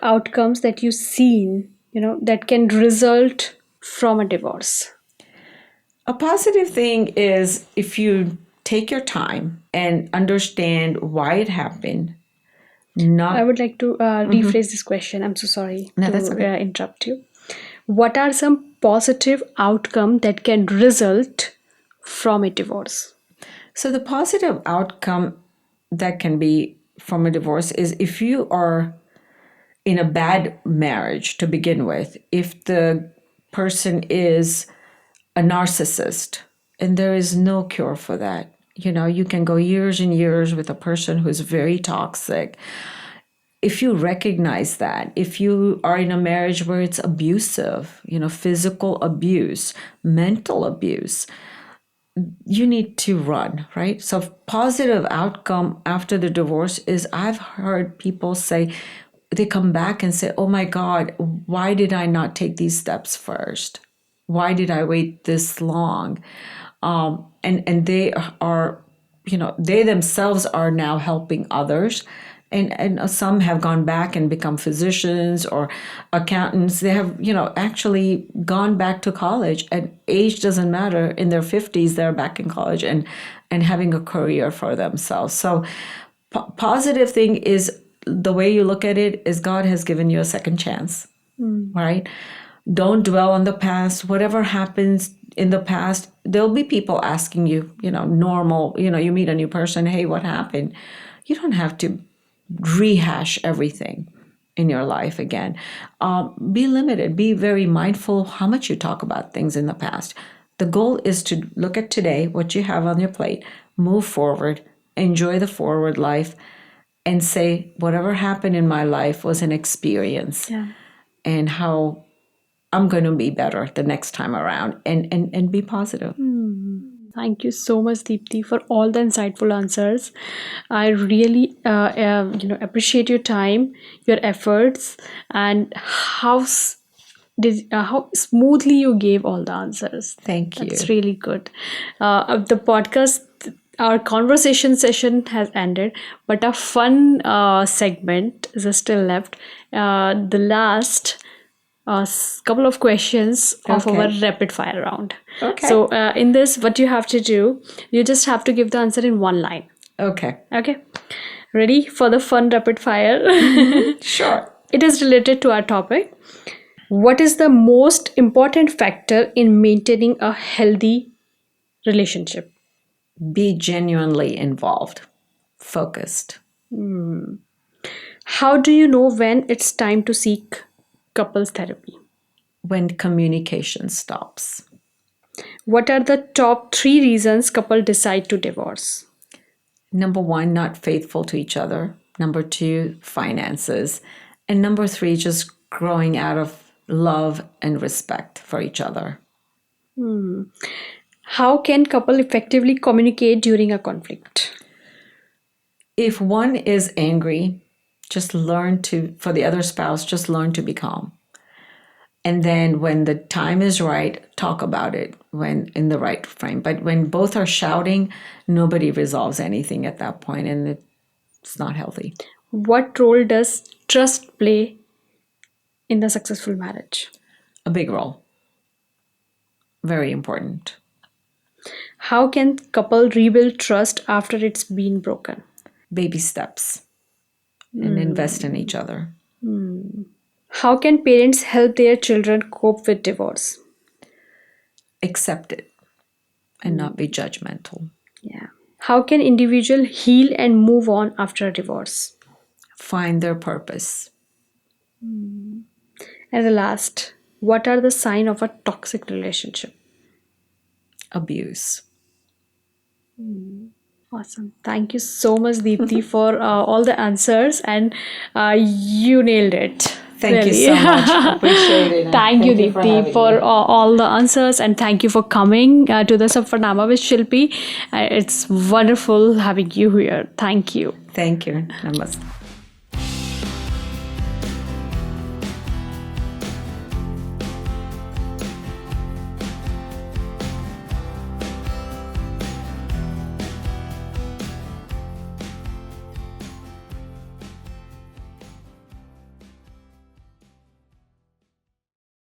outcomes that you've seen, that can result from a divorce? A positive thing is if you take your time and understand why it happened. I would like to rephrase this question. I'm so sorry to interrupt you. What are some positive outcomes that can result from a divorce? So the positive outcome that can be from a divorce is, if you are in a bad marriage to begin with, if the person is a narcissist, and there is no cure for that. You can go years and years with a person who's very toxic. If you recognize that, if you are in a marriage where it's abusive, physical abuse, mental abuse, you need to run, right? So positive outcome after the divorce is, I've heard people say, they come back and say, oh my God, why did I not take these steps first? Why did I wait this long? And they are, they themselves are now helping others. And some have gone back and become physicians or accountants. They have, actually gone back to college, and age doesn't matter. In their 50s, they're back in college and having a career for themselves. So positive thing is, the way you look at it is, God has given you a second chance, right? Don't dwell on the past. Whatever happens in the past, there'll be people asking you, normal, you meet a new person, hey, what happened? You don't have to rehash everything in your life again. Be limited. Be very mindful how much you talk about things in the past. The goal is to look at today, what you have on your plate, move forward, enjoy the forward life, and say, whatever happened in my life was an experience, and how I'm going to be better the next time around, and be positive. Thank you so much, Deepti, for all the insightful answers. I really, appreciate your time, your efforts, and how smoothly you gave all the answers. Thank you. That's really good. The podcast, our conversation session has ended, but a fun segment is still left. The last couple of questions of our rapid fire round. Okay. So in this, what you have to do, you just have to give the answer in one line. Okay. Okay. Ready for the fun rapid fire? Sure. It is related to our topic. What is the most important factor in maintaining a healthy relationship? Be genuinely involved, focused. How do you know when it's time to seek couples therapy? When communication stops. What are the top 3 reasons couple decide to divorce? Number 1, not faithful to each other. Number 2, finances. And number 3, just growing out of love and respect for each other. How can couple effectively communicate during a conflict? If one is angry, for the other spouse, just learn to be calm. And then when the time is right, talk about it when in the right frame. But when both are shouting, nobody resolves anything at that point, and it's not healthy. What role does trust play in the successful marriage? A big role. Very important. How can couple rebuild trust after it's been broken? Baby steps. And invest in each other. How can parents help their children cope with divorce? Accept it and not be judgmental. Yeah. How can individual heal and move on after a divorce? Find their purpose. And the last, what are the signs of a toxic relationship? Abuse. Awesome. Thank you so much, Deepti, for all the answers, and you nailed it. Thank you so much. Appreciate it. Thank you, Deepti, for all the answers, and thank you for coming to the Safarnama with Shilpi. It's wonderful having you here. Thank you. Thank you. Namaste.